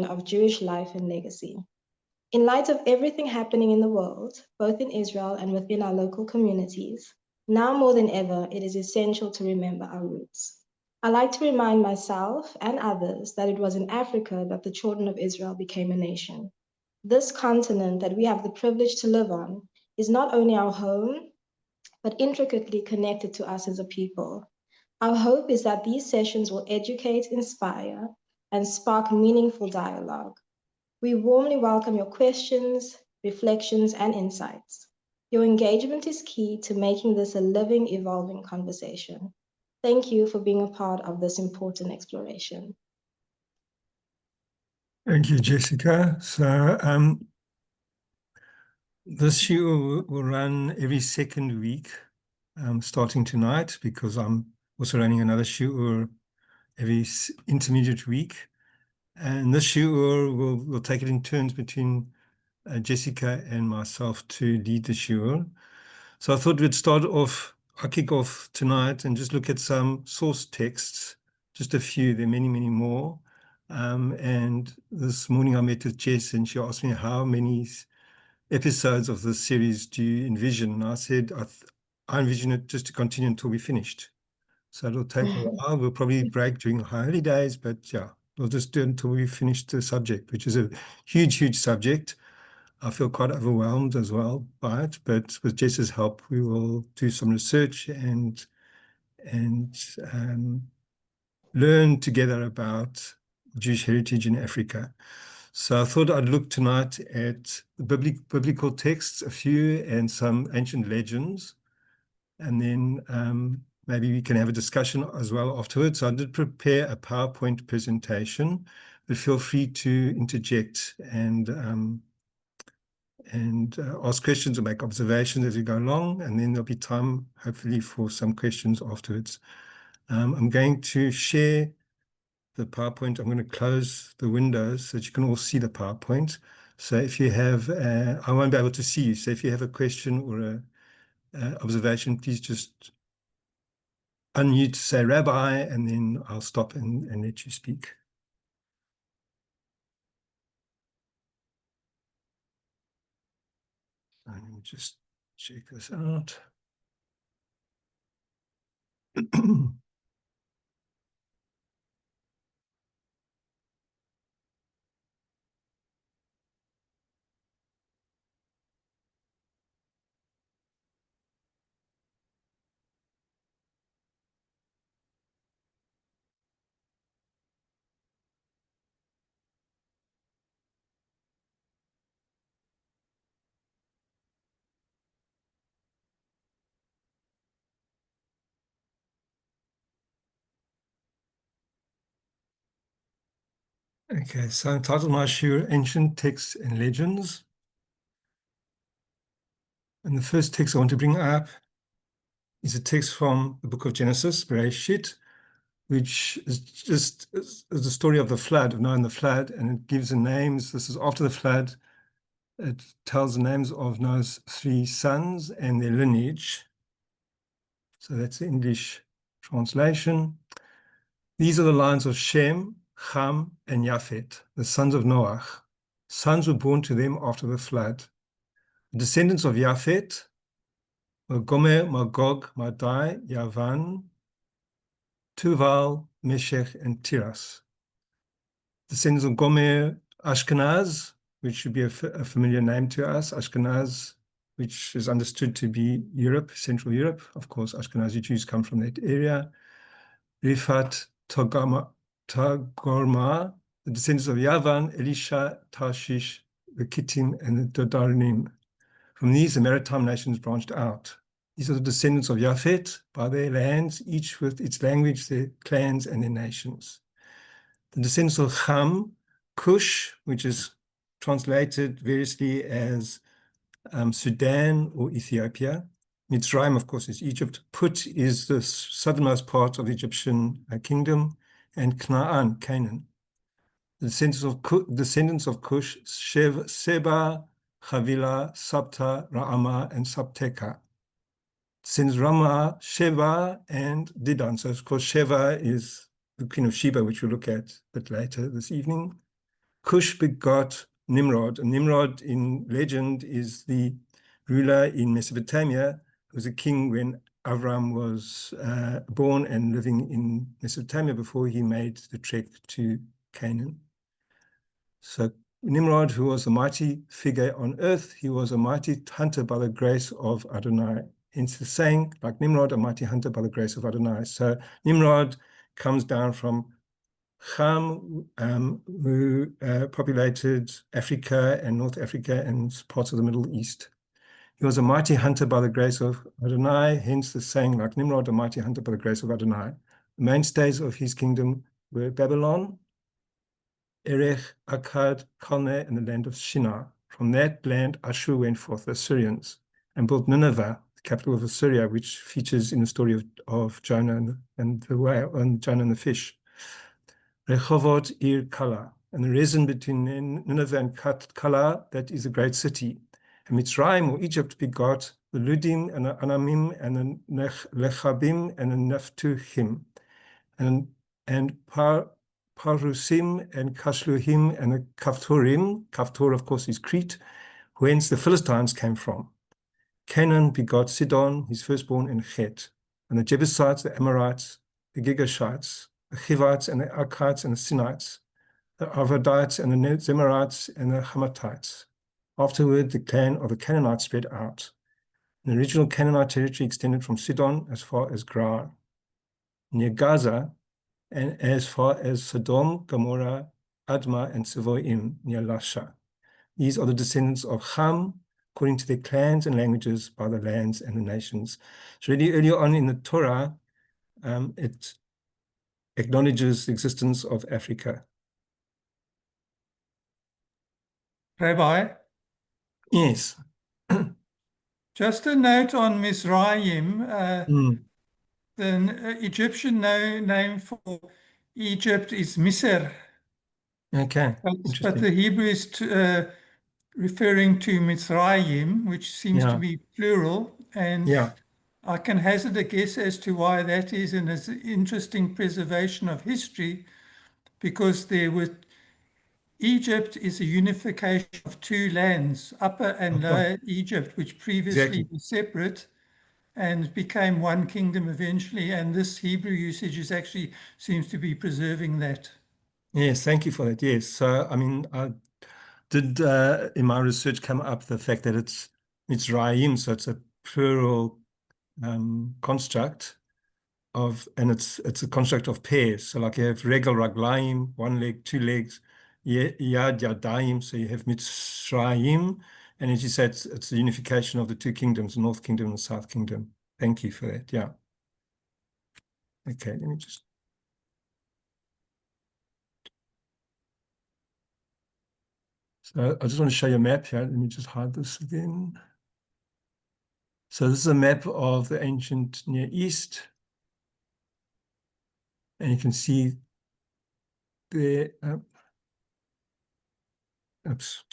of Jewish life and legacy. In light of everything happening in the world, both in Israel and within our local communities, now more than ever, it is essential to remember our roots. I like to remind myself and others that it was in Africa that the children of Israel became a nation. This continent that we have the privilege to live on is not only our home, but intricately connected to us as a people. Our hope is that these sessions will educate, inspire, and spark meaningful dialogue. We warmly welcome your questions, reflections, and insights. Your engagement is key to making this a living, evolving conversation. Thank you for being a part of this important exploration. Thank you, Jessica. So this shiur will run every second week, starting tonight, because I'm also running another shiur every intermediate week. And this shiur, we'll take it in turns between Jessica and myself to lead the shiur. So I thought we'd start off, I'll kick off tonight and just look at some source texts, just a few, there are many, many more. And this morning I met with Jess and she asked me how many episodes of this series do you envision? And I said, I envision it just to continue until we're finished. So it'll take a while. We'll probably break during the holidays, but yeah, we'll just do it until we finish the subject, which is a huge, huge subject. I feel quite overwhelmed as well by it, but with Jess's help, we will do some research and learn together about Jewish heritage in Africa. So I thought I'd look tonight at the biblical texts, a few, and some ancient legends, and then maybe we can have a discussion as well afterwards. So I did prepare a PowerPoint presentation, but feel free to interject and ask questions or make observations as we go along, and then there'll be time, hopefully, for some questions afterwards. I'm going to share the PowerPoint. I'm going to close the windows so that you can all see the PowerPoint. So if you have, I won't be able to see you. So if you have a question or a observation, please just unmute, say Rabbi, and then I'll stop and let you speak. Let me just check this out. Okay, so I entitled my shiur Ancient Texts and Legends. And the first text I want to bring up is a text from the book of Genesis, Bereshit, which is the story of the flood, of Noah and the flood, and it gives the names. This is after the flood. It tells the names of Noah's 3 sons and their lineage. So that's the English translation. These are the lines of Shem, Ham, and Japhet, the sons of Noah. Sons were born to them after the flood. The descendants of Japhet were Gomer, Magog, Madai, Yavan, Tuval, Meshech, and Tiras. Descendants of Gomer, Ashkenaz, which should be a familiar name to us, Ashkenaz, which is understood to be Europe, Central Europe. Of course, Ashkenazi Jews come from that area. Rifat, Togarma, the descendants of Yavan, Elisha, Tarshish, the Kittim, and the Dodanim. From these, the maritime nations branched out. These are the descendants of Japhet by their lands, each with its language, their clans, and their nations. The descendants of Ham, Cush, which is translated variously as Sudan or Ethiopia. Mitzrayim, of course, is Egypt. Put is the southernmost part of the Egyptian kingdom, and Canaan. The descendants of Cush, Seba, Havila, Sabta, Ra'ama, and Sabteka. Descendants of Rama, Sheba, and Didan. So, of course, Sheba is the queen of Sheba, which we'll look at a bit later this evening. Cush begot Nimrod, and Nimrod in legend is the ruler in Mesopotamia, who was a king when Avram was born and living in Mesopotamia before he made the trek to Canaan. So Nimrod, who was a mighty figure on earth, he was a mighty hunter by the grace of Adonai. Hence the saying, like Nimrod, a mighty hunter by the grace of Adonai. So Nimrod comes down from Ham, who populated Africa and North Africa and parts of the Middle East. He was a mighty hunter by the grace of Adonai, hence the saying, like Nimrod, a mighty hunter by the grace of Adonai. The mainstays of his kingdom were Babylon, Erech, Akkad, Calneh, and the land of Shinar. From that land, Ashur went forth, the Assyrians, and built Nineveh, the capital of Assyria, which features in the story of Jonah and the whale, and Jonah and the fish. Rehovot Ir Kala, and the reason between Nineveh and Kala, that is a great city. And Mitzrayim, or Egypt, begot the Ludim and the Anamim and the Lechabim and the Naphtuhim, and Parusim and Kashluhim and the Kaftorim. Kaftor, of course, is Crete, whence the Philistines came from. Canaan begot Sidon, his firstborn, and Chet, and the Jebusites, the Amorites, the Girgashites, the Chivites and the Arkites and the Sinites, the Arvadites and the Zemarites and the Hamathites. Afterward, the clan of the Canaanites spread out. The original Canaanite territory extended from Sidon as far as Gerar, near Gaza, and as far as Sodom, Gomorrah, Admah, and Seboim, near Lasha. These are the descendants of Ham, according to their clans and languages, by the lands and the nations. So really earlier on in the Torah, it acknowledges the existence of Africa. Rabbi, Yes. just a note on Mizraim. The Egyptian name for Egypt is Misr, Okay. but Interesting. the Hebrew is referring to Mizraim, which seems to be plural. And Yeah. I can hazard a guess as to why that is, and it's an interesting preservation of history, because Egypt is a unification of two lands, Upper and Lower Egypt, which previously were separate and became one kingdom eventually. And this Hebrew usage actually seems to be preserving that. Yes, thank you for that. Yes. So, I mean, I did in my research come up the fact that it's Mitzrayim, so it's a plural construct and it's a construct of pairs. So like you have regel, raglaim, one leg, two legs, yad, yadayim, so you have Mitzrayim, and as you said, it's the unification of the two kingdoms, the North Kingdom and the South Kingdom. Thank you for that. Yeah. Okay, let me just. So I just want to show you a map here. Let me just hide this again. So this is a map of the ancient Near East. And you can see there, oops.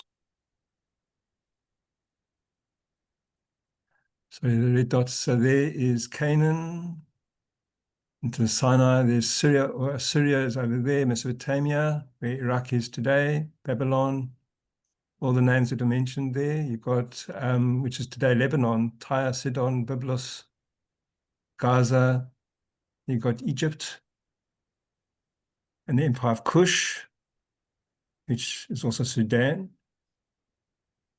So the red dots, so there is Canaan, into the Sinai, there's Syria, or Assyria is over there, Mesopotamia, where Iraq is today, Babylon, all the names that are mentioned there. You've got, which is today Lebanon, Tyre, Sidon, Byblos, Gaza. You've got Egypt, and the Empire of Kush, which is also Sudan.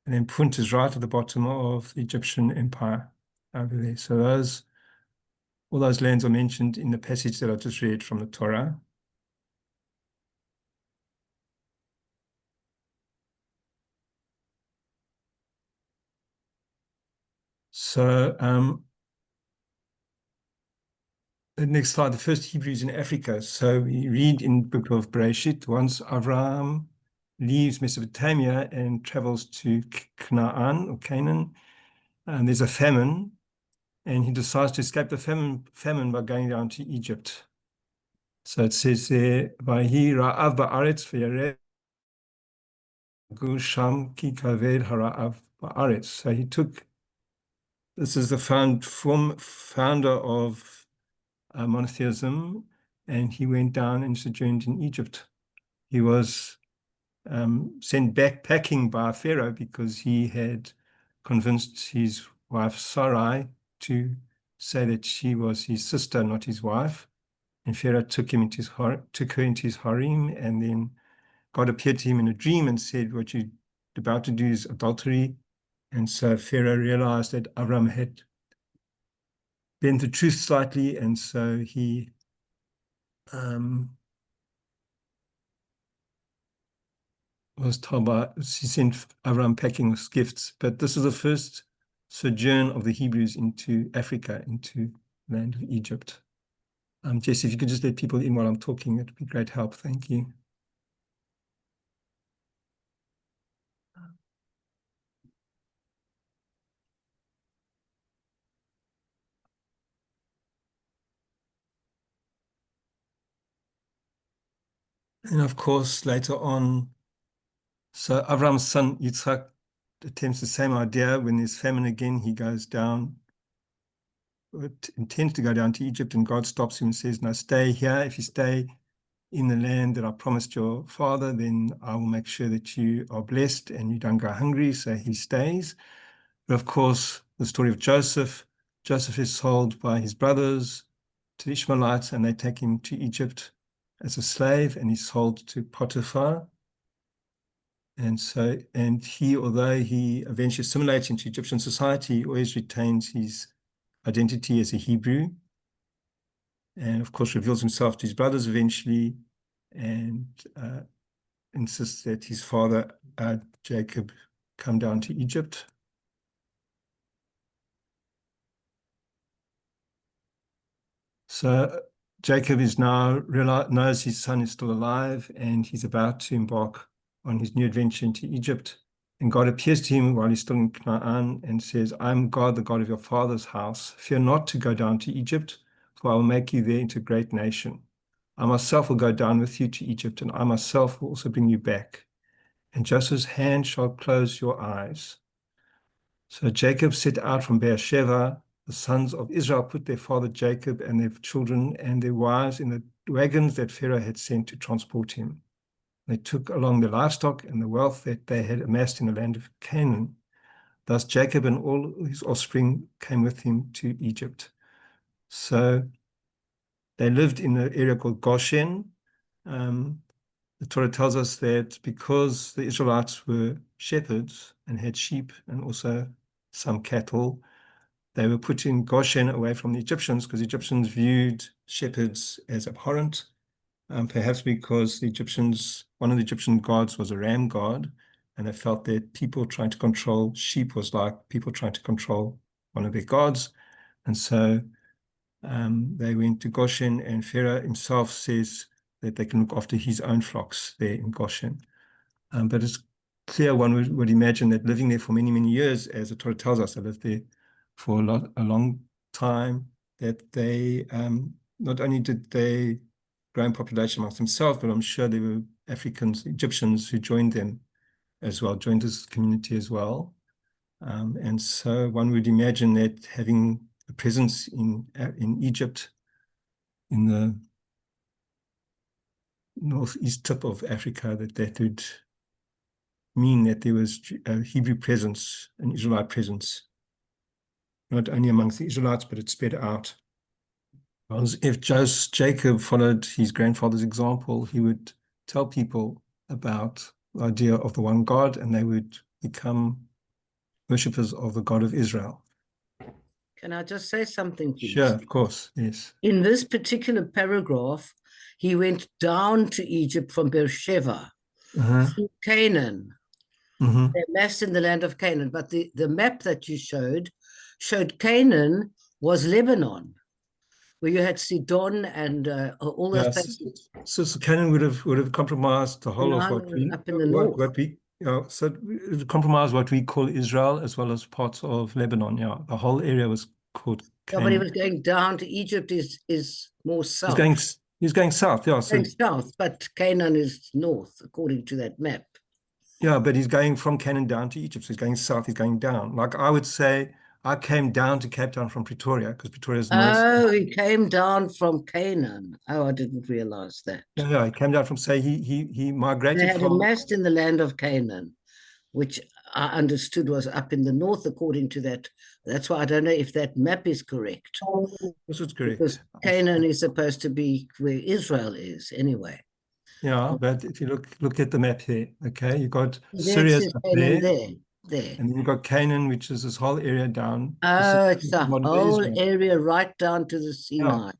And then Punt is right at the bottom of the Egyptian Empire over there. So all those lands are mentioned in the passage that I just read from the Torah. So the next slide, the first Hebrews in Africa. So we read in the book of Bereshit, once Avraham leaves Mesopotamia and travels to Canaan or Canaan, and there's a famine, and he decides to escape the famine by going down to Egypt. So it says there, Vahi ra'av ba'aretz v'yareh sham ki kaved hara'av ba'aretz. So he took, this is the founder of monotheism, and he went down and sojourned in Egypt. He was sent back packing by Pharaoh because he had convinced his wife Sarai to say that she was his sister, not his wife. And Pharaoh took her into his harem, and then God appeared to him in a dream and said, what you're about to do is adultery. And so Pharaoh realized that Avram had bent the truth slightly, and so he was told he sent Avram packing with gifts. But this is the first sojourn of the Hebrews into Africa, into the land of Egypt. Jess, if you could just let people in while I'm talking, it would be great help. Thank you. And of course, later on, so Avram's son Yitzhak attempts the same idea. When there's famine again, he goes down, intends to go down to Egypt, and God stops him and says, no, stay here. If you stay in the land that I promised your father, then I will make sure that you are blessed and you don't go hungry. So he stays. But of course, the story of Joseph is sold by his brothers to the Ishmaelites, and they take him to Egypt as a slave, and he's sold to Potiphar. And so, and he, although he eventually assimilates into Egyptian society, he always retains his identity as a Hebrew, and of course reveals himself to his brothers eventually, and insists that his father, Jacob, come down to Egypt. So Jacob is now knows his son is still alive, and he's about to embark on his new adventure into Egypt. And God appears to him while he's still in Canaan and says, I'm God, the God of your father's house. Fear not to go down to Egypt, for I will make you there into a great nation. I myself will go down with you to Egypt, and I myself will also bring you back. And Joseph's hand shall close your eyes. So Jacob set out from Beersheba. The sons of Israel put their father Jacob and their children and their wives in the wagons that Pharaoh had sent to transport him. They took along the livestock and the wealth that they had amassed in the land of Canaan. Thus Jacob and all his offspring came with him to Egypt. So they lived in an area called Goshen. The Torah tells us that because the Israelites were shepherds and had sheep and also some cattle, they were put in Goshen away from the Egyptians, because the Egyptians viewed shepherds as abhorrent. Perhaps because one of the Egyptian gods was a ram god, and they felt that people trying to control sheep was like people trying to control one of their gods. And so they went to Goshen, and Pharaoh himself says that they can look after his own flocks there in Goshen. But it's clear one would imagine that living there for many, many years, as the Torah tells us, they lived there for a long time, that they, not only did they growing population amongst themselves, but I'm sure there were Africans, Egyptians who joined them as well, joined this community as well. And so one would imagine that having a presence in Egypt, in the northeast tip of Africa, that would mean that there was a Hebrew presence, an Israelite presence, not only amongst the Israelites, but it spread out. If Jacob followed his grandfather's example, he would tell people about the idea of the one God, and they would become worshippers of the God of Israel. Can I just say something, please? Sure, of course, yes. In this particular paragraph, he went down to Egypt from Beersheba through Canaan. They amassed in the land of Canaan, but the map that you showed Canaan was Lebanon, where you had Sidon and all those places. So Canaan would have compromised the whole of what we up in the north. So it compromised what we call Israel as well as parts of Lebanon. Yeah, the whole area was called Canaan. Yeah, but he was going down to Egypt is more south. He's going south. Yeah, going south, but Canaan is north according to that map. Yeah, but he's going from Canaan down to Egypt. So he's going south. He's going down. Like I would say, I came down to Cape Town from Pretoria because Pretoria is Oh, he came down from Canaan. Oh, I didn't realize that. Yeah, he came down from, say, he migrated They had from... amassed in the land of Canaan, which I understood was up in the north, according to that. That's why I don't know if that map is correct. This was correct. Because Canaan is supposed to be where Israel is, anyway. Yeah, but if you look at the map here, okay, you got That's Syria up Canaan there, there. and then you've got Canaan, which is this whole area down. Oh, it's the modern whole Israel. area right down to the Sinai. Yeah.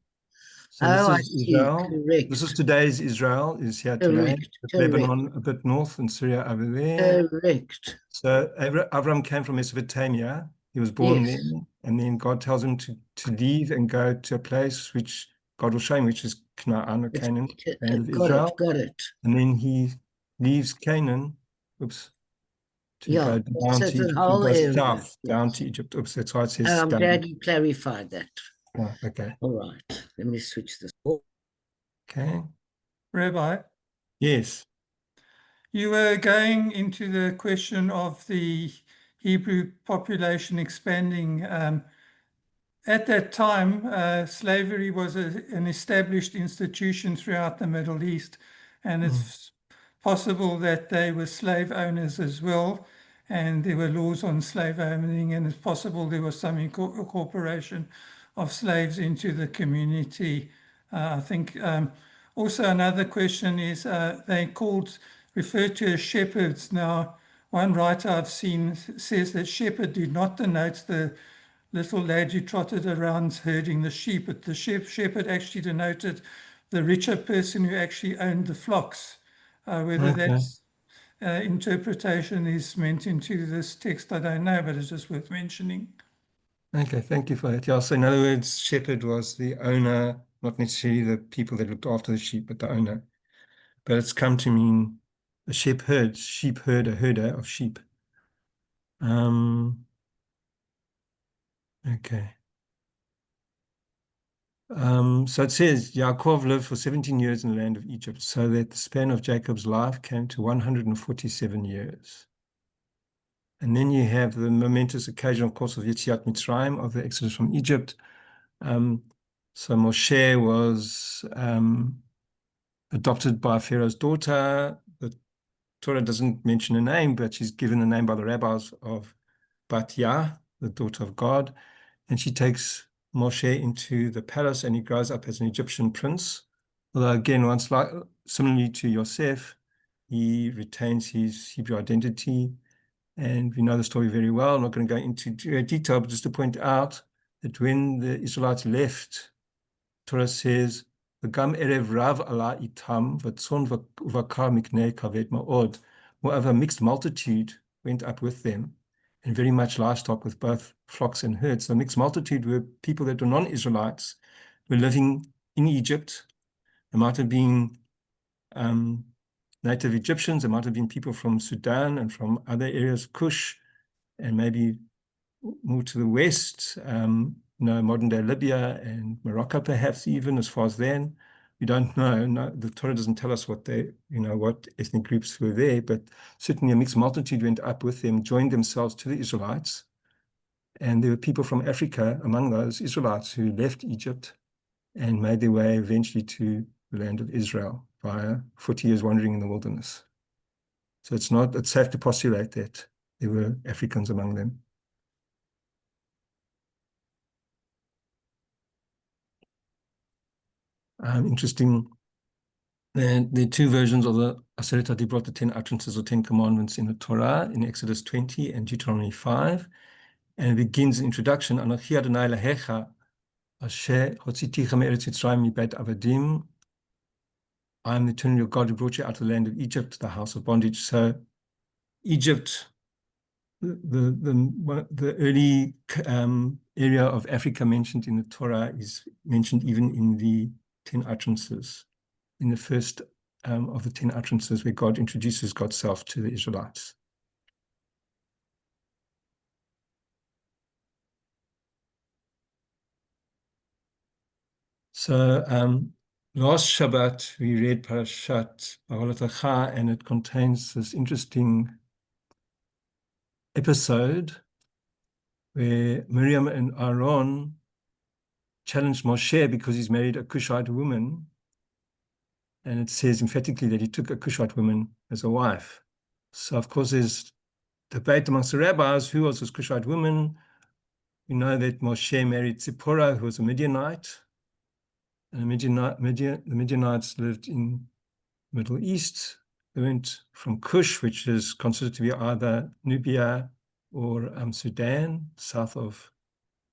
So this Oh, I is see. Israel. Correct. This is today's Israel, is here today. Correct. Lebanon a bit north and Syria over there. Correct. So Avram came from Mesopotamia. He was born Yes. there, and then God tells him to leave and go to a place which God will show him, which is Canaan or Canaan, land of Israel. Got it. And then he leaves Canaan, to go down to Egypt. He goes south, down to Egypt. That's why it says. I'm glad you clarified that. Oh, okay. All right. Let me switch this. Okay. Rabbi? Yes. You were going into the question of the Hebrew population expanding. At that time, slavery was an established institution throughout the Middle East, and it's possible that they were slave owners as well, and there were laws on slave owning, and it's possible there was some incorporation of slaves into the community. I think also another question is they referred to as shepherds. Now, one writer I've seen says that shepherd did not denote the little lad who trotted around herding the sheep, but the shepherd actually denoted the richer person who actually owned the flocks. Whether that's interpretation is meant into this text, I don't know, but it's just worth mentioning. Okay, thank you for that. Yeah, so in other words, shepherd was the owner, not necessarily the people that looked after the sheep, but the owner. But it's come to mean a sheep herder, herder of sheep. Okay. So it says, Yaakov lived for 17 years in the land of Egypt, so that the span of Jacob's life came to 147 years. And then you have the momentous occasion, of course, of Yetziat Mitzrayim, of the exodus from Egypt. So Moshe was adopted by Pharaoh's daughter. The Torah doesn't mention a name, but she's given a name by the rabbis of Bat Yah, the daughter of God. And she takes Moshe into the palace, and he grows up as an Egyptian prince. Although again, similarly to Yosef, he retains his Hebrew identity. And we know the story very well. I'm not going to go into detail, but just to point out that when the Israelites left, Torah says, "V'gam erev rav ala itam v'tzon v'kar miknei kaved ma'od." Moreover, a mixed multitude went up with them, and very much livestock with both flocks and herds. The mixed multitude were people that were non-Israelites, were living in Egypt. There might have been native Egyptians, there might have been people from Sudan and from other areas, Kush, and maybe more to the west, modern day Libya and Morocco, perhaps even as far as then. We don't know. No, the Torah doesn't tell us what what ethnic groups were there, but certainly a mixed multitude went up with them, joined themselves to the Israelites. And there were people from Africa among those Israelites who left Egypt and made their way eventually to the land of Israel via 40 years wandering in the wilderness. So it's safe to postulate that there were Africans among them. Interesting. There are two versions of the Aseret HaDibrot, the 10 utterances or 10 commandments in the Torah, in Exodus 20 and Deuteronomy 5. And it begins the introduction, Anochi Adonai Elohecha, Asher hotziticha me'eretz Mitzrayim mibeit avadim. I am the eternal God who brought you out of the land of Egypt, the house of bondage. So Egypt, the early area of Africa mentioned in the Torah is mentioned even in the 10 utterances, in the first of the 10 utterances where God introduces God's self to the Israelites. So last Shabbat we read Parashat Ba'alatacha, and it contains this interesting episode where Miriam and Aaron challenged Moshe because he's married a Cushite woman. And it says emphatically that he took a Cushite woman as a wife. So, of course, there's debate amongst the rabbis, who was this Cushite woman? We know that Moshe married Zipporah, who was a Midianite. And the Midianites lived in the Middle East. They went from Cush, which is considered to be either Nubia or Sudan, south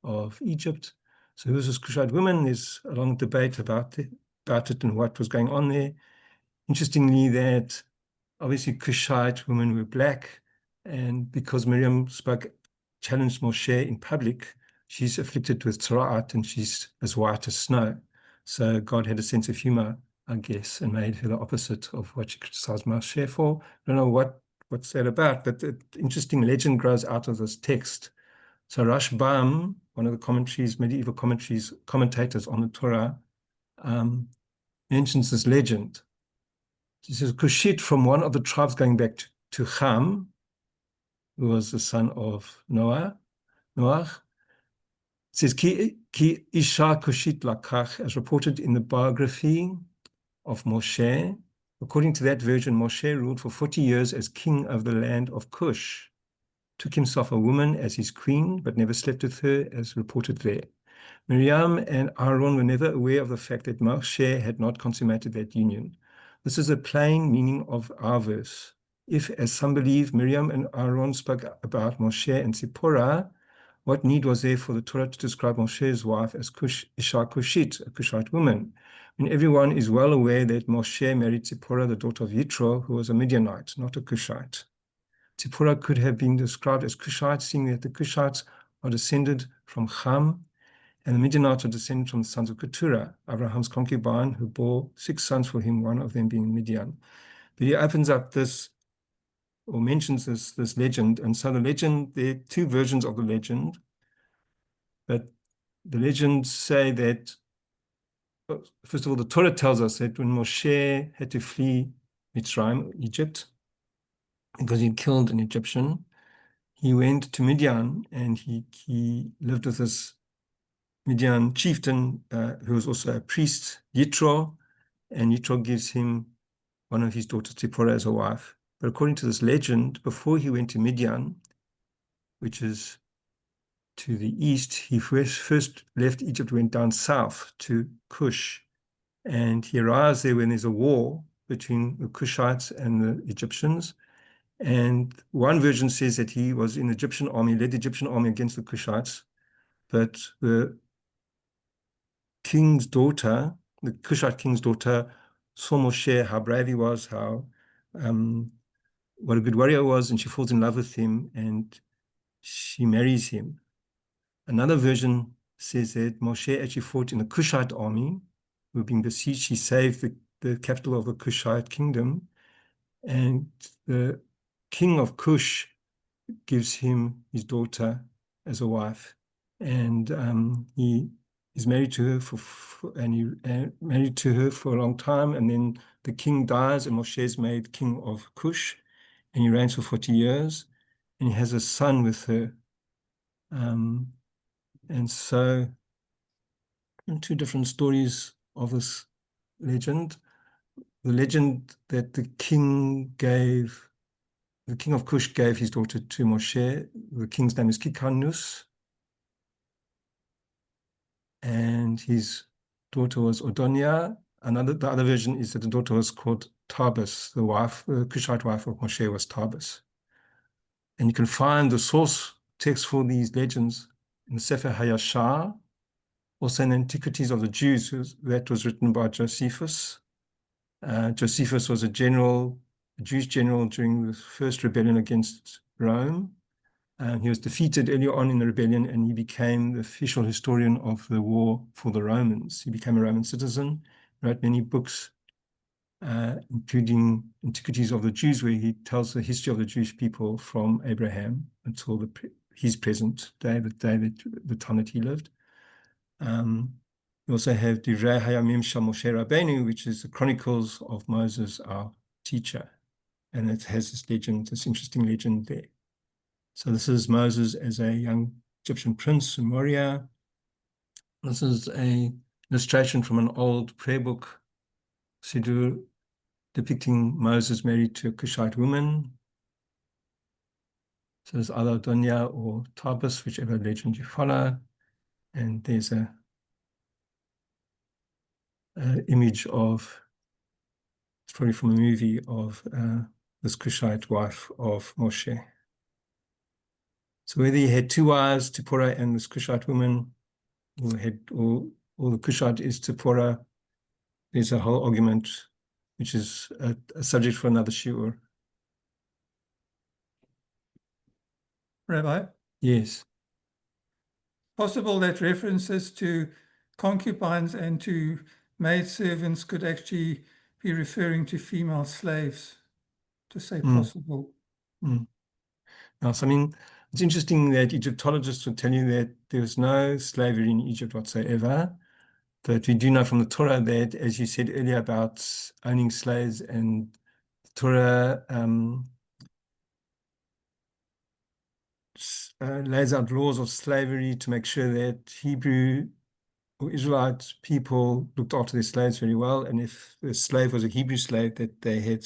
of Egypt. So who was this Cushite woman? There's a long debate about it and what was going on there. Interestingly, that obviously Cushite women were black, and because Miriam challenged Moshe in public, she's afflicted with tzara'at, and she's as white as snow. So God had a sense of humor, I guess, and made her the opposite of what she criticized Moshe for. I don't know what's that about, but the interesting legend grows out of this text. So Rashbam, one of the medieval commentators on the Torah, mentions this legend. He says, Cushite from one of the tribes going back to Ham, who was the son of Noah. It says, Ki Isha Cushit Lakach, as reported in the biography of Moshe. According to that version, Moshe ruled for 40 years as king of the land of Cush, took himself a woman as his queen, but never slept with her, as reported there. Miriam and Aaron were never aware of the fact that Moshe had not consummated that union. This is a plain meaning of our verse. If, as some believe, Miriam and Aaron spoke about Moshe and Zipporah, what need was there for the Torah to describe Moshe's wife as Isha Cushit, a Cushite woman, when everyone is well aware that Moshe married Zipporah, the daughter of Yitro, who was a Midianite, not a Cushite. Zipporah could have been described as Cushite, seeing that the Cushites are descended from Ham, and the Midianites are descended from the sons of Keturah, Abraham's concubine, who bore 6 sons for him, one of them being Midian. But he opens up this, or mentions this legend, and so the legend, there are 2 versions of the legend, but the legends say that, first of all, the Torah tells us that when Moshe had to flee Mitzrayim, Egypt, because he killed an Egyptian, he went to Midian, and he lived with this Midian chieftain, who was also a priest, Yitro, and Yitro gives him one of his daughters, Zipporah, as a wife. But according to this legend, before he went to Midian, which is to the east, he first left Egypt, went down south to Cush, and he arrives there when there's a war between the Cushites and the Egyptians. And one version says that he was in the Egyptian army, led the Egyptian army against the Cushites, but the king's daughter, the Cushite king's daughter, saw Moshe, how brave he was, how what a good warrior he was, and she falls in love with him, and she marries him. Another version says that Moshe actually fought in the Cushite army, who were being besieged. He saved the capital of the Cushite kingdom, and the king of Cush gives him his daughter as a wife, and he is married to her married to her for a long time, and then the king dies, and Moshe is made king of Cush, and he reigns for 40 years, and he has a son with her. And so 2 different stories of this legend. The legend that the king of Cush gave his daughter to Moshe. The king's name is Kikanus, and his daughter was Odonia. The other version is that the daughter was called Tabas. The Cushite wife of Moshe was Tabas. And you can find the source text for these legends in the Sefer HaYashar, also in Antiquities of the Jews, that was written by Josephus. Josephus was a Jewish general during the first rebellion against Rome. He was defeated earlier on in the rebellion, and he became the official historian of the war for the Romans. He became a Roman citizen, wrote many books, including Antiquities of the Jews, where he tells the history of the Jewish people from Abraham until his present day, the time that he lived. We also have Divrei Hayamim Shel Moshe Rabbeinu, which is the Chronicles of Moses, our teacher. And it has this interesting legend there. So this is Moses as a young Egyptian prince in Moria. This is an illustration from an old prayer book, Shiur, depicting Moses married to a Cushite woman. So there's either Donya or Tabus, whichever legend you follow. And there's a image of, it's probably from a movie of this Cushite wife of Moshe. So whether he had two wives, Zipporah and this Cushite woman, or the Cushite is Zipporah, there's a whole argument, which is a subject for another shiur. Rabbi? Yes. Possible that references to concubines and to maidservants could actually be referring to female slaves, to say possible. Now, so, I mean, it's interesting that Egyptologists will tell you that there was no slavery in Egypt whatsoever, but we do know from the Torah that, as you said earlier about owning slaves, and the Torah lays out laws of slavery to make sure that Hebrew or Israelite people looked after their slaves very well, and if the slave was a Hebrew slave, that they had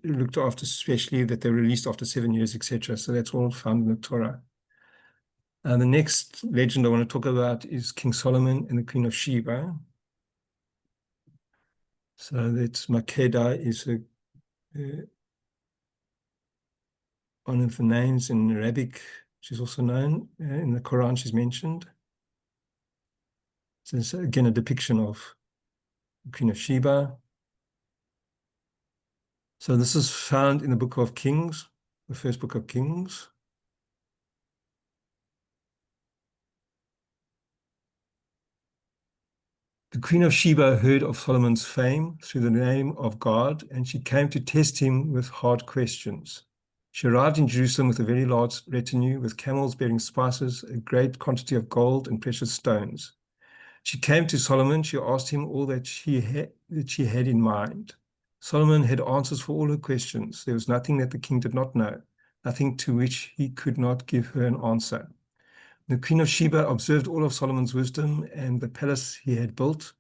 looked after, especially that they were released after 7 years, etc. So that's all found in the Torah. The next legend I want to talk about is King Solomon and the Queen of Sheba. So that's Makeda is one of the names in Arabic. She's also known in the Quran. She's mentioned. So it's again a depiction of the Queen of Sheba. So this is found in the Book of Kings, the first book of Kings. The Queen of Sheba heard of Solomon's fame through the name of God, and she came to test him with hard questions. She arrived in Jerusalem with a very large retinue, with camels bearing spices, a great quantity of gold and precious stones. She came to Solomon. She asked him all that she had in mind. Solomon had answers for all her questions. There was nothing that the king did not know, nothing to which he could not give her an answer. The Queen of Sheba observed all of Solomon's wisdom and the palace he had built,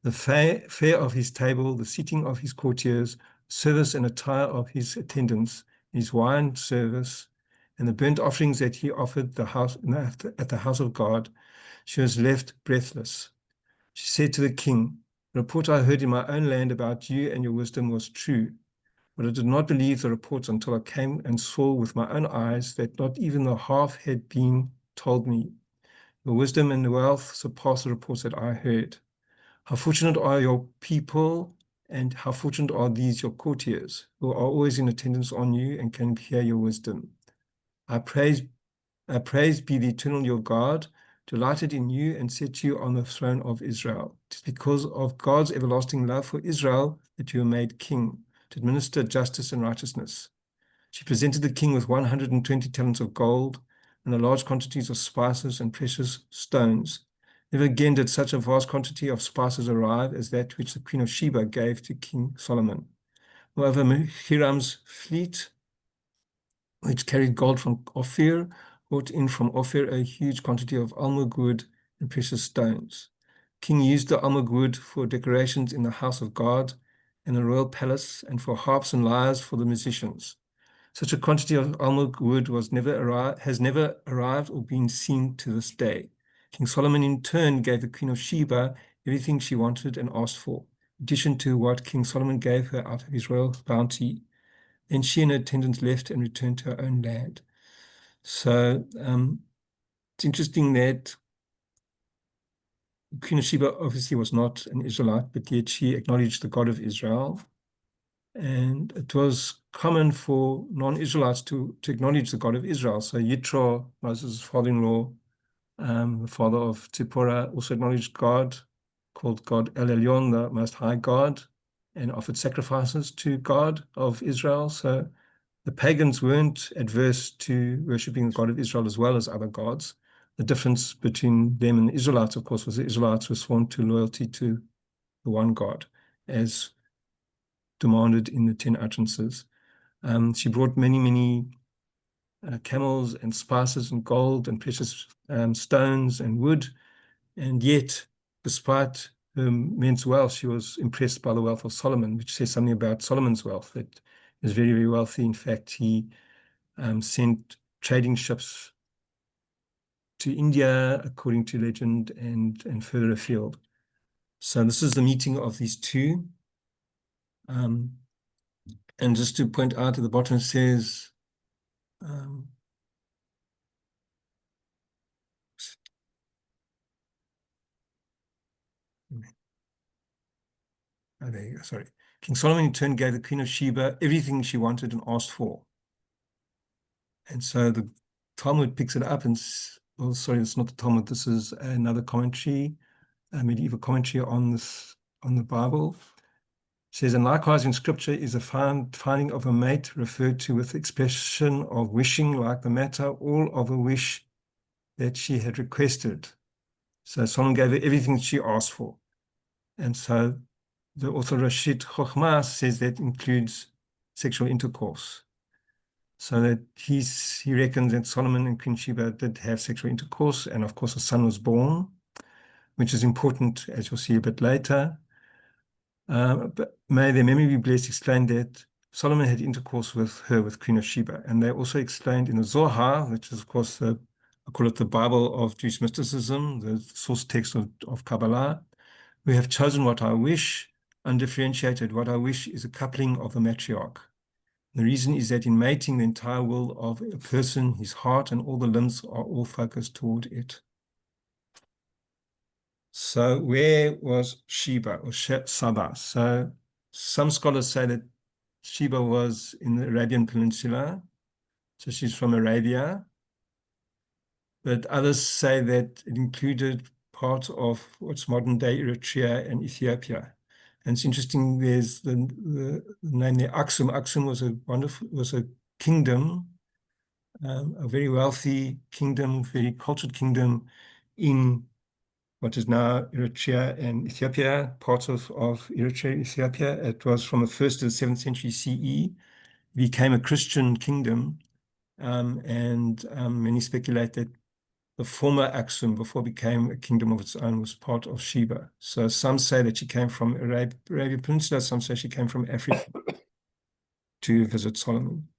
the fare of his table, the seating of his courtiers, service and attire of his attendants, his wine service, and the burnt offerings that he offered at the house of God. She was left breathless. She said to the king, "The report I heard in my own land about you and your wisdom was true, but I did not believe the reports until I came and saw with my own eyes that not even the half had been told me. Your wisdom and wealth surpass the reports that I heard. How fortunate are your people, and how fortunate are these your courtiers, who are always in attendance on you and can hear your wisdom. I praise be the eternal your God, delighted in you and set you on the throne of Israel. It is because of God's everlasting love for Israel that you were made king, to administer justice and righteousness." She presented the king with 120 talents of gold and the large quantities of spices and precious stones. Never again did such a vast quantity of spices arrive as that which the Queen of Sheba gave to King Solomon. Moreover, Hiram's fleet, which carried gold from Ophir, brought in from Ophir a huge quantity of almug wood and precious stones. King used the almug wood for decorations in the house of God and the royal palace, and for harps and lyres for the musicians. Such a quantity of almug wood has never arrived or been seen to this day. King Solomon in turn gave the Queen of Sheba everything she wanted and asked for, in addition to what King Solomon gave her out of his royal bounty. Then she and her attendants left and returned to her own land. So it's interesting that Queen of Sheba obviously was not an Israelite, but yet she acknowledged the God of Israel. And it was common for non-Israelites to acknowledge the God of Israel. So Yitro, Moses' father-in-law, the father of Zipporah, also acknowledged God, called God El Elyon, the Most High God, and offered sacrifices to God of Israel. So the pagans weren't adverse to worshipping the God of Israel as well as other gods. The difference between them and the Israelites, of course, was the Israelites were sworn to loyalty to the one God, as demanded in the 10 utterances. She brought many camels and spices and gold and precious stones and wood. And yet, despite her immense wealth, she was impressed by the wealth of Solomon, which says something about Solomon's wealth, that he was very, very wealthy. In fact, he sent trading ships to India, according to legend, and further afield. So this is the meeting of these two. And just to point out at the bottom, it says, there you go, sorry. King Solomon in turn gave the Queen of Sheba everything she wanted and asked for. And so the Talmud picks it up and, well, sorry, it's not the Talmud, this is another commentary, a medieval commentary on this, on the Bible. It says, and likewise in scripture is a finding of a mate referred to with the expression of wishing like the matter, all of a wish that she had requested. So Solomon gave her everything she asked for. And so the author Rashid Chokhmah says that includes sexual intercourse. So that he reckons that Solomon and Queen Sheba did have sexual intercourse, and of course a son was born, which is important, as you'll see a bit later. But may their memory be blessed, explained that Solomon had intercourse with her, with Queen of Sheba. And they also explained in the Zohar, which is of course I call it the Bible of Jewish mysticism, the source text of Kabbalah. We have chosen what I wish, undifferentiated. What I wish is a coupling of the matriarch. The reason is that in mating, the entire will of a person, his heart and all the limbs are all focused toward it. So where was Sheba or Saba? So some scholars say that Sheba was in the Arabian Peninsula. So she's from Arabia. But others say that it included part of what's modern day Eritrea and Ethiopia. And it's interesting, there's the name there, Aksum. Aksum was a kingdom, a very wealthy kingdom, very cultured kingdom in what is now Eritrea and Ethiopia, parts of Eritrea, Ethiopia. It was from the 1st to the 7th century CE, became a Christian kingdom. And many speculate that the former Aksum, before it became a kingdom of its own, was part of Sheba. So some say that she came from Arabian Peninsula, some say she came from Africa to visit Solomon.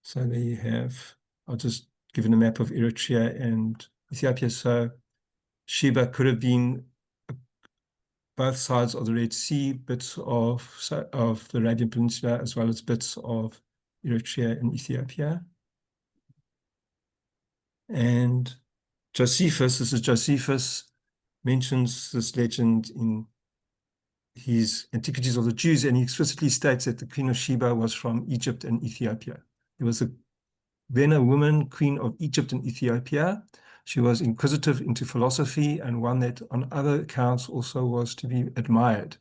So there you have, I'll just give you a map of Eritrea and Ethiopia. So Sheba could have been both sides of the Red Sea, bits of the Arabian Peninsula, as well as bits of Eritrea and Ethiopia. And Josephus, this is Josephus, mentions this legend in his Antiquities of the Jews, and he explicitly states that the Queen of Sheba was from Egypt and Ethiopia. There was then a woman, Queen of Egypt and Ethiopia. She was inquisitive into philosophy and one that on other accounts also was to be admired.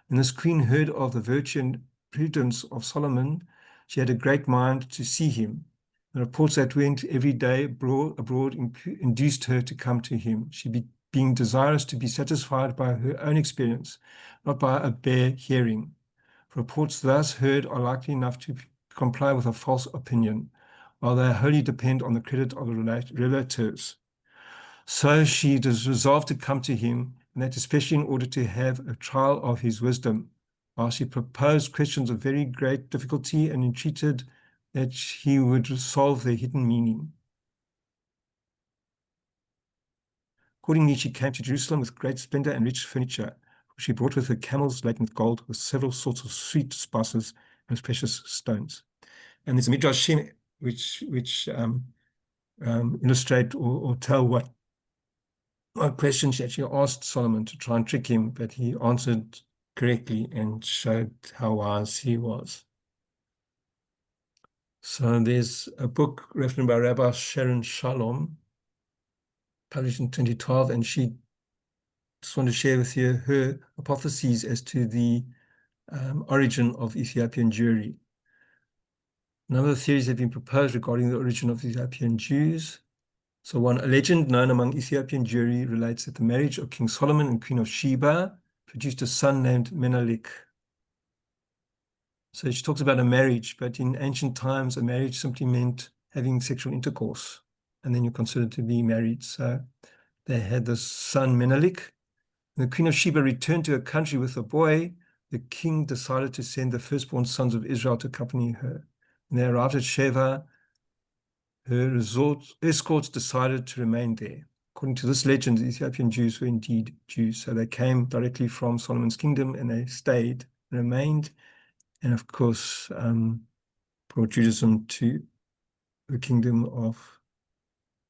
When this queen heard of the virtue and prudence of Solomon, she had a great mind to see him. The reports that went every day abroad induced her to come to him, being desirous to be satisfied by her own experience, not by a bare hearing. Reports thus heard are likely enough to comply with a false opinion, while they wholly depend on the credit of the relatives. So she resolved to come to him, and that especially in order to have a trial of his wisdom, while she proposed questions of very great difficulty and entreated that he would solve their hidden meaning. Accordingly, she came to Jerusalem with great splendor and rich furniture. She brought with her camels laden with gold, with several sorts of sweet spices and precious stones. And there's a Midrash which illustrate or tell what question she actually asked Solomon to try and trick him, but he answered correctly and showed how wise he was. So there's a book written by Rabbi Sharon Shalom, published in 2012, and she just wanted to share with you her hypotheses as to the origin of Ethiopian Jewry. A number of theories have been proposed regarding the origin of Ethiopian Jews. So a legend known among Ethiopian Jewry relates that the marriage of King Solomon and Queen of Sheba produced a son named Menelik. So she talks about a marriage, but in ancient times, a marriage simply meant having sexual intercourse, and then you're considered to be married. So they had this son, Menelik. When the Queen of Sheba returned to her country with a boy, the king decided to send the firstborn sons of Israel to accompany her. When they arrived at Sheba, her escorts decided to remain there. According to this legend, the Ethiopian Jews were indeed Jews. So they came directly from Solomon's kingdom and they stayed, remained, and of course, brought Judaism to the kingdom of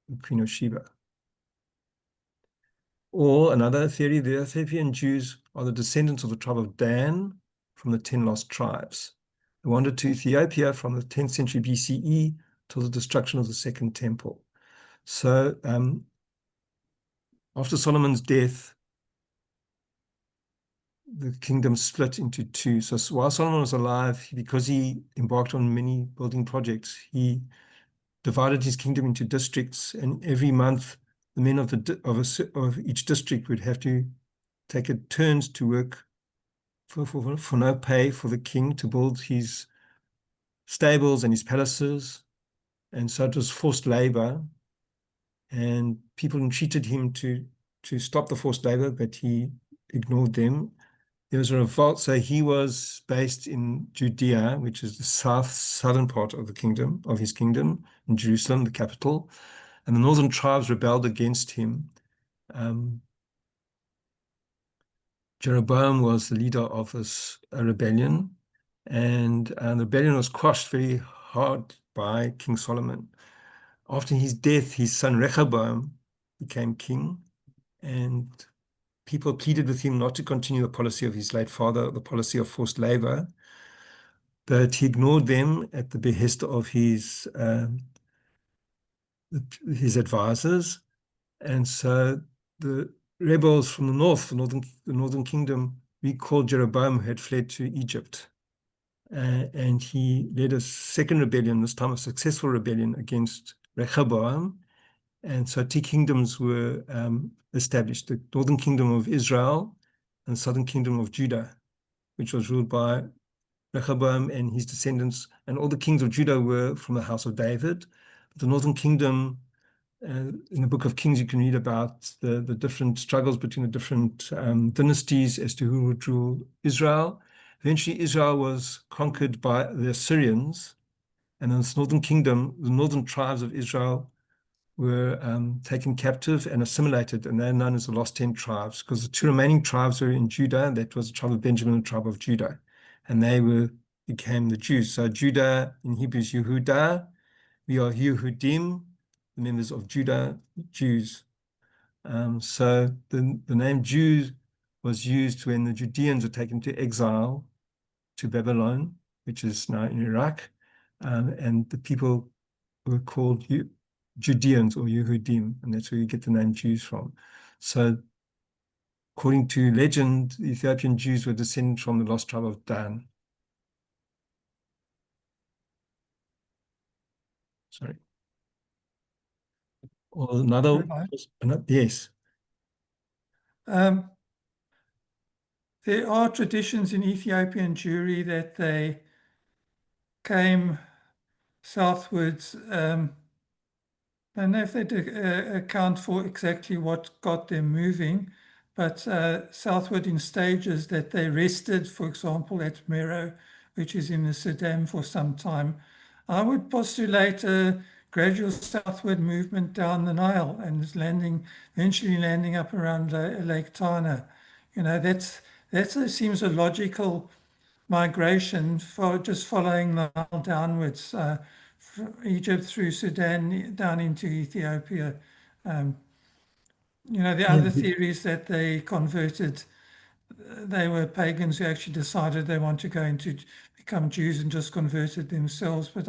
the Queen of Sheba. Or another theory, the Ethiopian Jews are the descendants of the tribe of Dan from the 10 lost tribes. They wandered to Ethiopia from the 10th century BCE till the destruction of the Second Temple. So after Solomon's death, the kingdom split into two. So while Solomon was alive, because he embarked on many building projects, he divided his kingdom into districts, and every month the men of each district would have to take it turns to work for no pay for the king to build his stables and his palaces. And so it was forced labor, and people entreated him to stop the forced labor, but he ignored them. There was a revolt. So he was based in Judea, which is the southern part of the kingdom, of his kingdom, in Jerusalem, the capital. And the northern tribes rebelled against him. Jeroboam was the leader of this rebellion, and the rebellion was quashed very hard by King Solomon. After his death, his son Rehoboam became king, and people pleaded with him not to continue the policy of his late father, the policy of forced labor, but he ignored them at the behest of his advisors. And so the rebels from the north, the northern kingdom, recalled Jeroboam, who had fled to Egypt. And he led a second rebellion, this time a successful rebellion against Rehoboam. And so two kingdoms were established, the northern kingdom of Israel and the southern kingdom of Judah, which was ruled by Rehoboam and his descendants. And all the kings of Judah were from the house of David. The northern kingdom, in the book of Kings, you can read about the different struggles between the different dynasties as to who would rule Israel. Eventually, Israel was conquered by the Assyrians, and in this northern kingdom, the northern tribes of Israel were taken captive and assimilated, and they're known as the lost 10 tribes, because the two remaining tribes were in Judah. That was the tribe of Benjamin and the tribe of Judah, and they became the Jews. So Judah in Hebrew is Yehudah. We are Yehudim, the members of Judah, Jews. So the name Jews was used when the Judeans were taken to exile to Babylon, which is now in Iraq, and the people were called Judeans or Yehudim, and that's where you get the name Jews from. So according to legend, the Ethiopian Jews were descended from the lost tribe of Dan. Sorry. Or another, yes. There are traditions in Ethiopian Jewry that they came southwards. I don't know if they account for exactly what got them moving, but southward in stages, that they rested, for example, at Meroe, which is in the Sudan, for some time. I would postulate a gradual southward movement down the Nile and eventually landing up around Lake Tana. You know, that seems a logical migration for just following the Nile downwards, from Egypt through Sudan down into Ethiopia. You know, the other theories that they converted, they were pagans who actually decided they want to go into become Jews and just converted themselves. But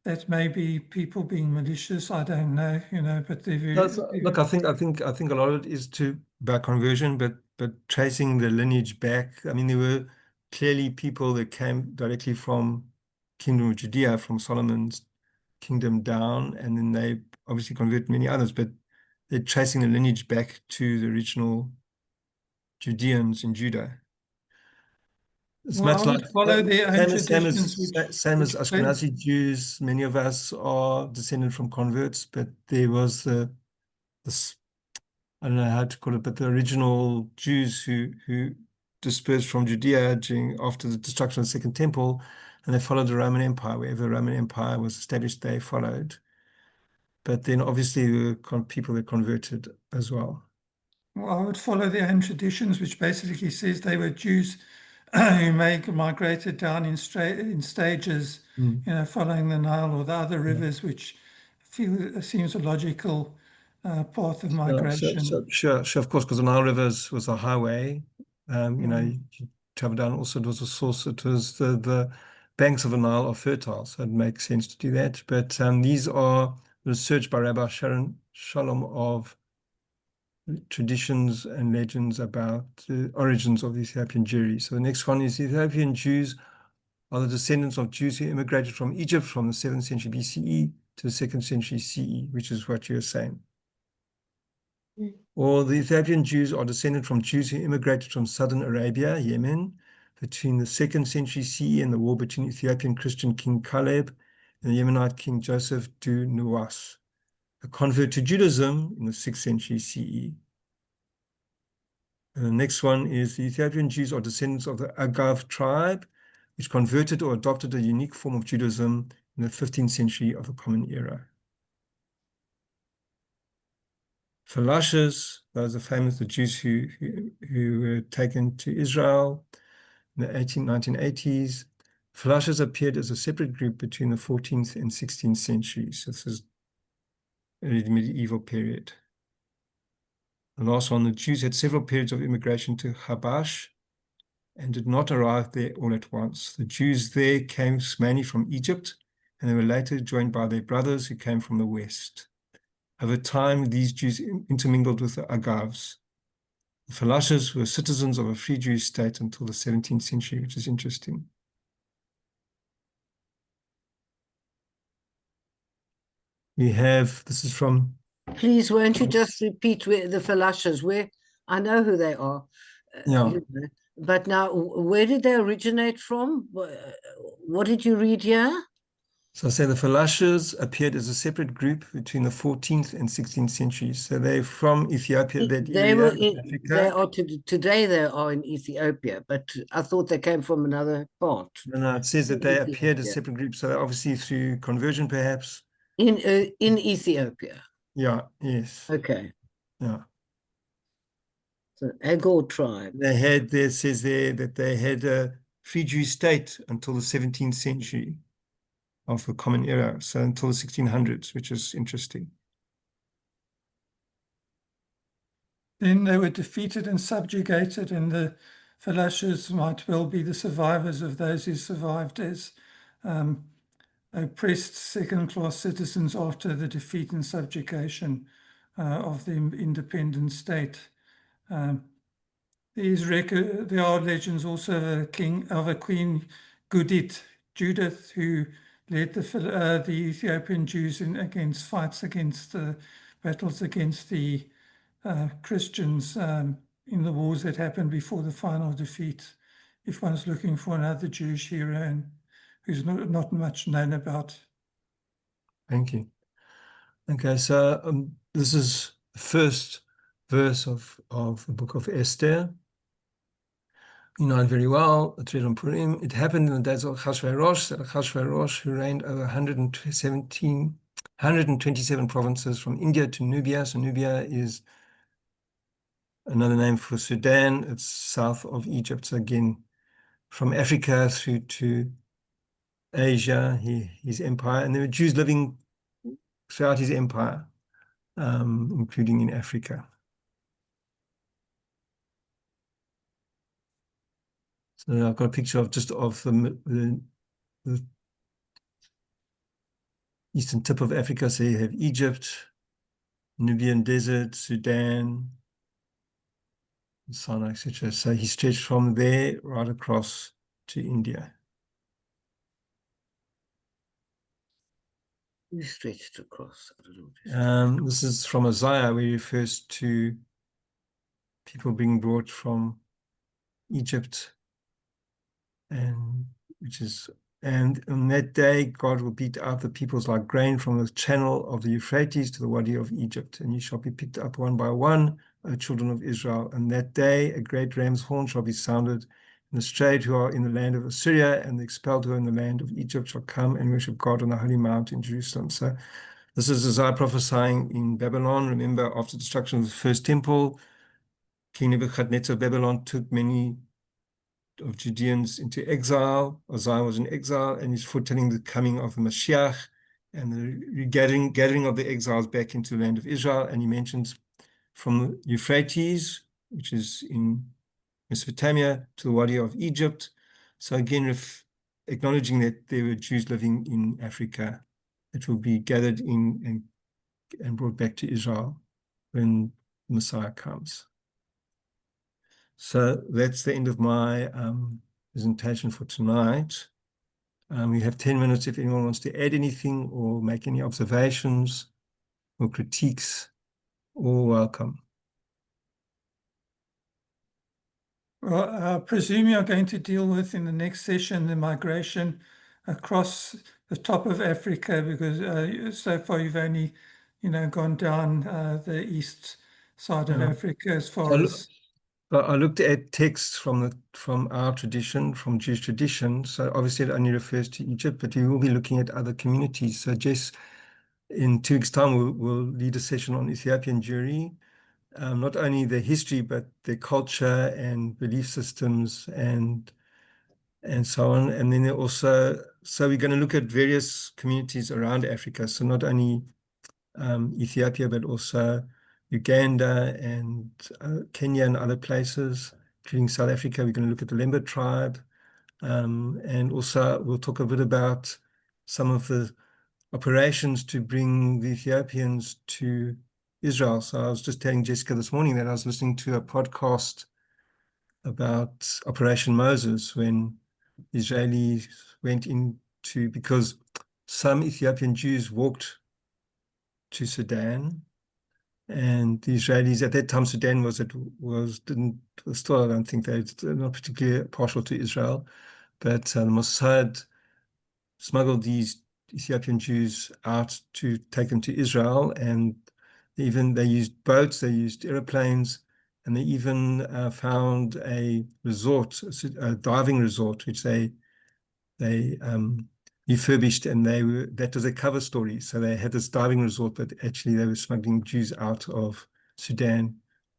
that may be people being malicious. I don't know, you know. But Look, I think a lot of it is by conversion, but tracing the lineage back. I mean, there were clearly people that came directly from Kingdom of Judea, from Solomon's kingdom down, and then they obviously converted many others, but they're tracing the lineage back to the original Judeans in Judah. It's Well, much I would like follow their own traditions, same as which Ashkenazi Jews. Many of us are descended from converts, but there was this, I don't know how to call it, but the original Jews who dispersed from Judea after the destruction of the Second Temple, and they followed the Roman Empire. Wherever the Roman Empire was established, they followed. But then obviously the people that converted as well. Well, I would follow their own traditions, which basically says they were Jews who migrated down in stages, following the Nile or the other rivers, which seems a logical path of migration. Sure, of course, because the Nile River was a highway. You travel down. Also, it was a source. It was the banks of the Nile are fertile, so it makes sense to do that. But these are research by Rabbi Shalom of traditions and legends about the origins of the Ethiopian Jewry. So the next one is Ethiopian Jews are the descendants of Jews who immigrated from Egypt from the 7th century BCE to the 2nd century CE, which is what you're saying. Or the Ethiopian Jews are descended from Jews who immigrated from southern Arabia, Yemen, between the 2nd century CE and the war between Ethiopian Christian King Caleb and the Yemenite King Joseph du Nuwas, a convert to Judaism in the 6th century CE. And the next one is the Ethiopian Jews are descendants of the Agav tribe, which converted or adopted a unique form of Judaism in the 15th century of the Common Era. Falashas, those are famous, the Jews who were taken to Israel in the 1980s. Falashas appeared as a separate group between the 14th and 16th centuries. So this is early medieval period. The last one, the Jews had several periods of immigration to Habash and did not arrive there all at once. The Jews there came mainly from Egypt, and they were later joined by their brothers who came from the west. Over time, these Jews intermingled with the Agavs. The Falashas were citizens of a free Jewish state until the 17th century, which is interesting. We have, this is from... Please, won't you just repeat where the Falashas, where I know who they are. Yeah. But now, where did they originate from? What did you read here? So I say the Falashas appeared as a separate group between the 14th and 16th centuries. So they're from Ethiopia, that area, Africa. Today they are in Ethiopia, but I thought they came from another part. No, it says that they appeared as separate groups. So obviously through conversion, perhaps. In Ethiopia. Yeah, yes. Okay. Yeah. So Agor tribe. There says there that they had a free Jewish state until the 17th century of the Common Era, so until the 1600s, which is interesting. Then they were defeated and subjugated, and the Falashas might well be the survivors of those who survived as oppressed second-class citizens after the defeat and subjugation of the independent state. There are legends also of a queen, Judith, who led the Ethiopian Jews against battles against the Christians in the wars that happened before the final defeat. If one's looking for another Jewish hero who's not much known about. Thank you. Okay, so this is the first verse of the book of Esther. You know it very well. It's read on Purim. It happened in the days of Achashverosh, who reigned over 127 provinces from India to Nubia. So Nubia is another name for Sudan. It's south of Egypt. So again, from Africa through to Asia, his empire. And there were Jews living throughout his empire, including in Africa. So I've got a picture of the eastern tip of Africa. So you have Egypt, Nubian Desert, Sudan, Sinai, etc. So he stretched from there right across to India. He stretched across. I don't know. This is from Isaiah, where he refers to people being brought from Egypt and and on that day God will beat out the peoples like grain from the channel of the Euphrates to the Wadi of Egypt, and you shall be picked up one by one, O children of Israel. And that day a great ram's horn shall be sounded, and the strayed who are in the land of Assyria and the expelled who are in the land of Egypt shall come and worship God on the holy mount in Jerusalem. So this is Isaiah prophesying in Babylon. Remember, after the destruction of the first temple, King Nebuchadnezzar of Babylon took many of Judeans into exile. Isaiah was in exile, and he's foretelling the coming of the Mashiach and the gathering of the exiles back into the land of Israel. And he mentions from the Euphrates, which is in Mesopotamia, to the Wadi of Egypt. So again, acknowledging that there were Jews living in Africa that will be gathered in and brought back to Israel when the Messiah comes. So that's the end of my presentation for tonight. We have 10 minutes if anyone wants to add anything or make any observations or critiques, all welcome. Well, I presume you're going to deal with in the next session the migration across the top of Africa, because so far you've only, gone down the east side of Africa as far as. I looked at texts from our tradition, from Jewish tradition. So obviously it only refers to Egypt, but we will be looking at other communities. So Jess, in 2 weeks' time, we'll lead a session on Ethiopian Jewry. Not only their history, but their culture and belief systems and so on. And then also, so we're going to look at various communities around Africa. So not only Ethiopia, but also Uganda and Kenya and other places, including South Africa. We're going to look at the Lemba tribe. And also we'll talk a bit about some of the operations to bring the Ethiopians to Israel. So I was just telling Jessica this morning that I was listening to a podcast about Operation Moses when the Israelis went into, because some Ethiopian Jews walked to Sudan, and the Israelis at that time, Sudan still, I don't think they're not particularly partial to Israel, but the Mossad smuggled these Ethiopian Jews out to take them to Israel, and they used boats, they used airplanes, and they even found a resort, a diving resort, which they refurbished, and that was a cover story. So they had this diving resort, but actually they were smuggling Jews out of Sudan,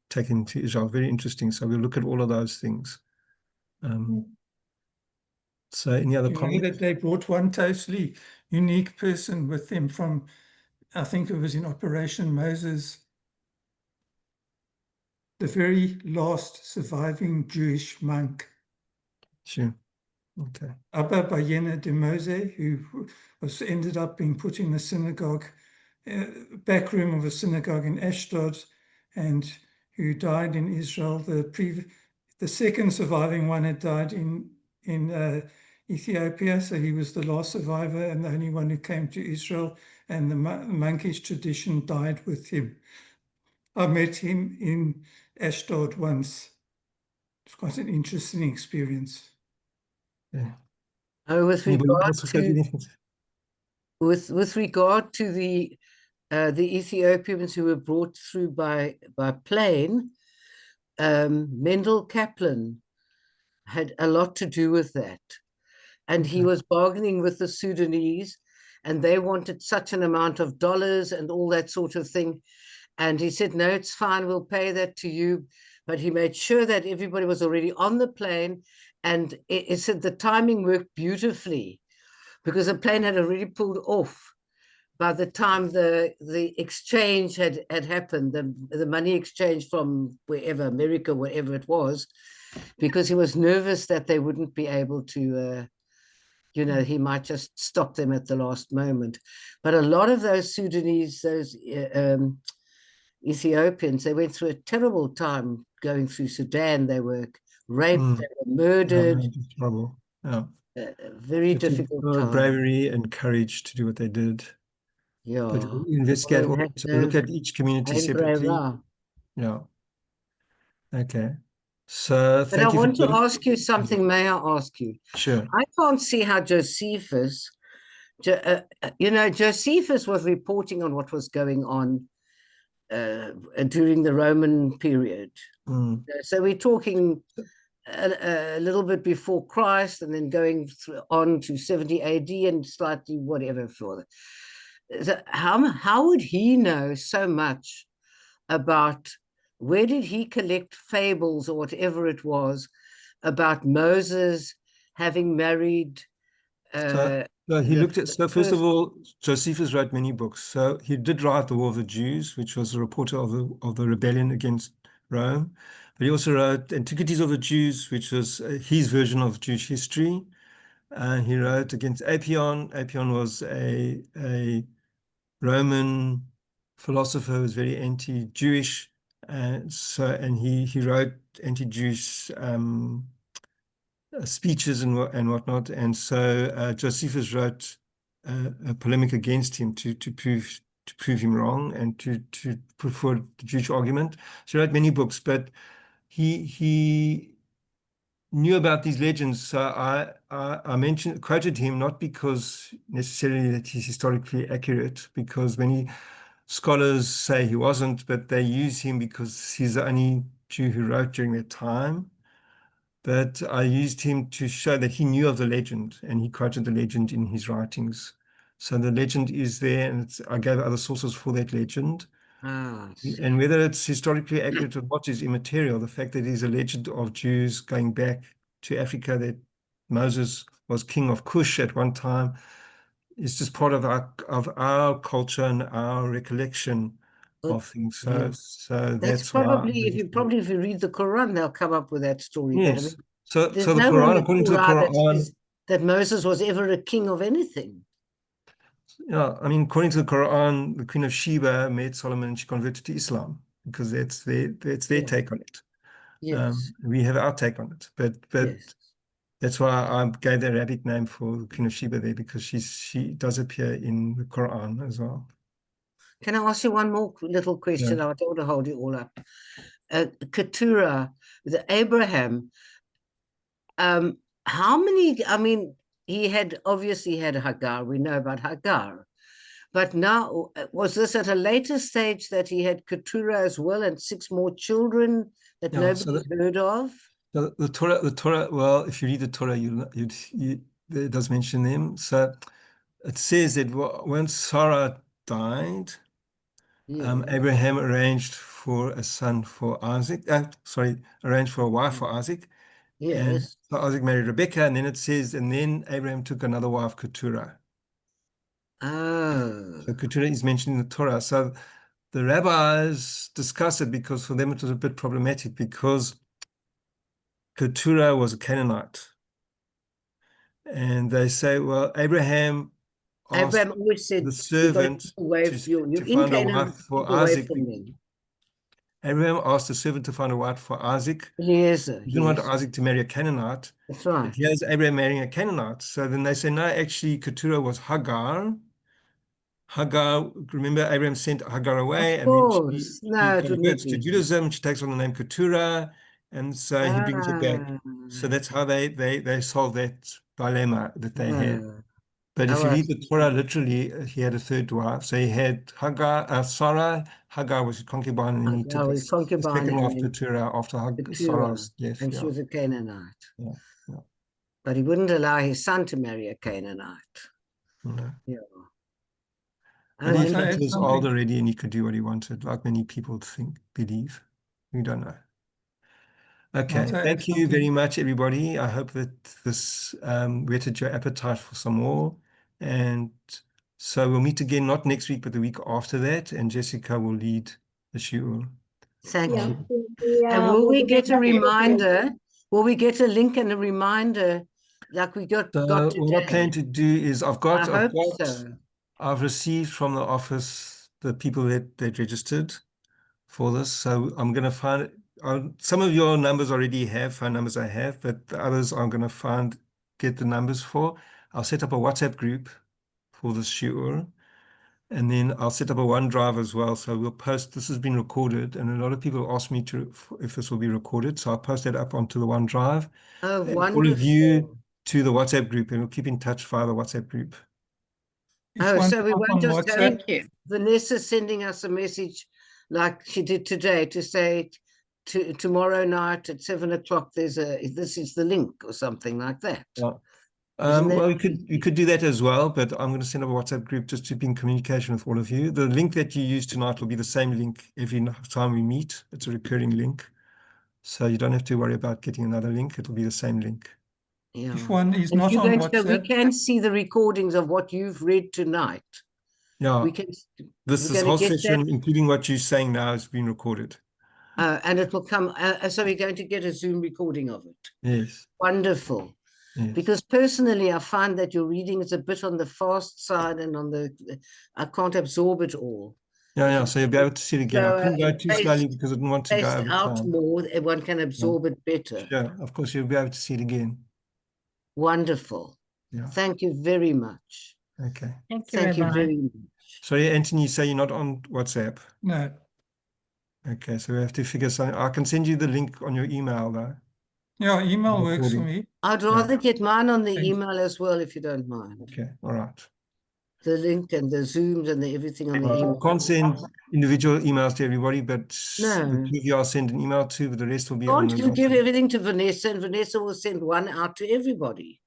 taken to Israel. Very interesting. So we'll look at all of those things. So any other comments? That they brought one totally unique person with them from, I think it was in Operation Moses, the very last surviving Jewish monk. Sure. Okay. Abba Bayena de Mose, who ended up being put in a synagogue, back room of a synagogue in Ashdod, and who died in Israel. The second surviving one had died in Ethiopia, so he was the last survivor and the only one who came to Israel, and the monkish tradition died with him. I met him in Ashdod once. It's quite an interesting experience. Yeah. With regard to the Ethiopians who were brought through by plane, Mendel Kaplan had a lot to do with that, and he was bargaining with the Sudanese, and they wanted such an amount of dollars and all that sort of thing, and he said, no, it's fine, we'll pay that to you. But he made sure that everybody was already on the plane, and it said the timing worked beautifully because the plane had already pulled off by the time the exchange had happened, the money exchange from wherever, America, wherever it was, because he was nervous that they wouldn't be able to, he might just stop them at the last moment. But a lot of those Sudanese, those Ethiopians, they went through a terrible time going through Sudan. They were raped, they were murdered. Trouble. Yeah. Very difficult time. Bravery and courage to do what they did. Yeah. But we investigate all that. So we look at each community separately. Yeah. Okay. So But I thank you want to for ask you something. May I ask you? Sure. I can't see how Josephus, Josephus was reporting on what was going on during the Roman period. So we're talking a little bit before Christ, and then going on to 70 AD and slightly whatever further. So how would he know so much about, where did he collect fables or whatever it was about Moses having married So he looked at, so first of all, Josephus wrote many books. So he did write The War of the Jews, which was a reporter of the rebellion against Rome. But he also wrote Antiquities of the Jews, which was his version of Jewish history. And he wrote against Apion. Apion was a Roman philosopher who was very anti-Jewish. And he wrote anti-Jewish speeches and whatnot, and so Josephus wrote a polemic against him to prove him wrong and to put forward the Jewish argument. So he wrote many books, but he knew about these legends. So I quoted him not because necessarily that he's historically accurate, because many scholars say he wasn't, but they use him because he's the only Jew who wrote during that time. But I used him to show that he knew of the legend, and he quoted the legend in his writings. So the legend is there, and I gave other sources for that legend. And whether it's historically accurate or not is immaterial. The fact that it is a legend of Jews going back to Africa, that Moses was king of Cush at one time, is just part of our culture and our recollection of things. So that's why probably, if you read the Quran, they'll come up with that story. Yes. But I mean, So there's the nowhere in Quran, the according to the Quran that Quran, says that Moses was ever a king of anything. yeah, I mean, according to the Quran, the Queen of Sheba met Solomon and she converted to Islam because that's their take on it. Yes. We have our take on it, but Yes. that's why I gave the Arabic name for the Queen of Sheba there, because she does appear in the Quran as well. Can I ask you one more little question? Yeah. I don't want to hold you all up. Keturah, the Abraham, how many, I mean, he had obviously had Hagar, we know about Hagar, but now, was this at a later stage that he had Keturah as well and 6 more children that nobody's heard of? The Torah, well, if you read the Torah, it does mention them. So it says that when Sarah died, Abraham arranged for a son for Isaac. Arranged for a wife for Isaac. Yes. And so Isaac married Rebecca, and then it says, and then Abraham took another wife, Keturah. Oh. So Keturah is mentioned in the Torah. So the rabbis discuss it because for them it was a bit problematic, because Keturah was a Canaanite. And they say, well, Abraham asked always said, the servant to find a wife for Isaac. Abraham asked the servant to find a wife for Isaac. Eliezer, he didn't want Isaac to marry a Canaanite. That's right. But here's Abraham marrying a Canaanite. So then they say, no, actually, Keturah was Hagar. Hagar, remember, Abraham sent Hagar away, and then she converts to Judaism. She takes on the name Keturah, and so he brings her back. So that's how they solve that dilemma that they had. But if you read the Torah literally, he had a third wife. So he had Hagar, Sarah. Hagar was his concubine, and then he took the second wife, Keturah, after Sarah's death. And she was a Canaanite. Yeah. But he wouldn't allow his son to marry a Canaanite. No. Yeah. And he was old already, and he could do what he wanted, like many people believe. We don't know. Okay, thank you very much, everybody. I hope that this whetted your appetite for some more. And so we'll meet again, not next week, but the week after that. And Jessica will lead the shiur. Thank you. And will we get a reminder? Will we get a link and a reminder like we got today? What I plan to do is I've received from the office the people that registered for this. So I'm going to find some of your numbers already have phone numbers I have, but the others I'm going to get the numbers for. I'll set up a WhatsApp group for this shiur, And then I'll set up a OneDrive as well. So we'll post, this has been recorded, and a lot of people ask me if this will be recorded. So I'll post that up onto the OneDrive. Oh, And wonderful. all of you to the WhatsApp group, and we'll keep in touch via the WhatsApp group. If one So we on won't just WhatsApp, thank you. Vanessa's sending us a message like she did today to say tomorrow night at 7 o'clock, this is the link or something like that. Yeah. Isn't that Well, we could do that as well, but I'm going to send up a WhatsApp group just to be in communication with all of you. The link that you use tonight will be the same link every time we meet. It's a recurring link. So you don't have to worry about getting another link. It'll be the same link. Yeah. if one is And not you're on going to, we WhatsApp, can see the recordings of what you've read tonight. Yeah. We can. This whole session, including what you're saying now, has been recorded. And it will come. So we're going to get a Zoom recording of it. Yes. Wonderful. Yes. Because personally, I find that your reading is a bit on the fast side and on the, I can't absorb it all. Yeah. So you'll be able to see it again. So, I couldn't go too slowly because I didn't want to go over out time. more, one can absorb it better. Sure. Of course, you'll be able to see it again. Wonderful. Yeah. Thank you very much. Okay. Thank you very much. Sorry, Anthony, you say you're not on WhatsApp? no. Okay, so we have to figure something. I can send you the link on your email, though. Yeah, email works for me. I'd rather get mine on the email as well, if you don't mind. Okay, all right. The link and the Zooms and the everything on the email. I can't send individual emails to everybody, but No. the two of you I'll send an email to, but the rest will be on the Can't you give everything to Vanessa, and Vanessa will send one out to everybody?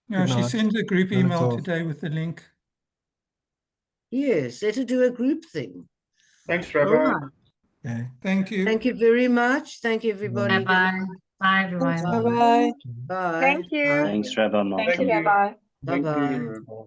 Yeah, Good she night. sent a group Not at email all. today with the link. Yes, let her do a group thing. Thanks, All Rabbi. right. Okay. Thank you. Thank you very much. Thank you, everybody. Bye-bye. Bye, everyone. Bye-bye. Bye. Thank you. Bye. Thanks, Rabbi. Thank you, Rabbi. Thank Bye-bye. you, Rabbi.